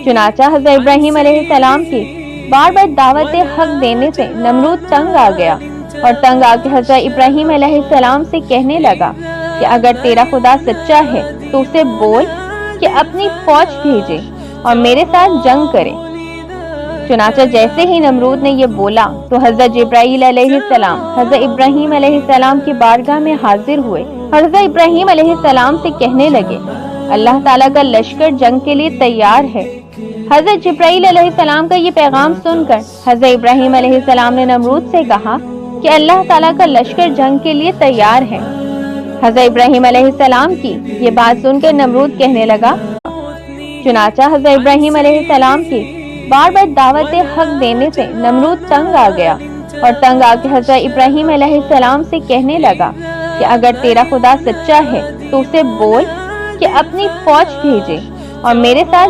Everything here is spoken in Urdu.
چنانچہ حضرت ابراہیم علیہ السلام کی بار بار دعوت حق دینے سے نمرود تنگ آ گیا اور تنگ آ کے حضرت ابراہیم علیہ السلام سے کہنے لگا کہ اگر تیرا خدا سچا ہے تو اسے بول کہ اپنی فوج بھیجے اور میرے ساتھ جنگ کرے۔ چنانچہ جیسے ہی نمرود نے یہ بولا تو حضرت جبرائیل علیہ السلام حضرت ابراہیم علیہ السلام کی بارگاہ میں حاضر ہوئے اور حضرت ابراہیم علیہ السلام سے کہنے لگے اللہ تعالیٰ کا لشکر جنگ کے لیے تیار ہے۔ حضرت جبرائیل علیہ السلام کا یہ پیغام سن کر حضرت ابراہیم علیہ السلام نے نمرود سے کہا کہ اللہ تعالیٰ کا لشکر جنگ کے لیے تیار ہے۔ حضرت ابراہیم علیہ السلام کی یہ بات سن کر نمرود کہنے لگا۔ چنانچہ حضرت ابراہیم علیہ السلام کی بار بار دعوت حق دینے سے نمرود تنگ آ گیا اور تنگ آ کے حضرت ابراہیم علیہ السلام سے کہنے لگا کہ اگر تیرا خدا سچا ہے تو اسے بول کہ اپنی فوج بھیجے اور میرے ساتھ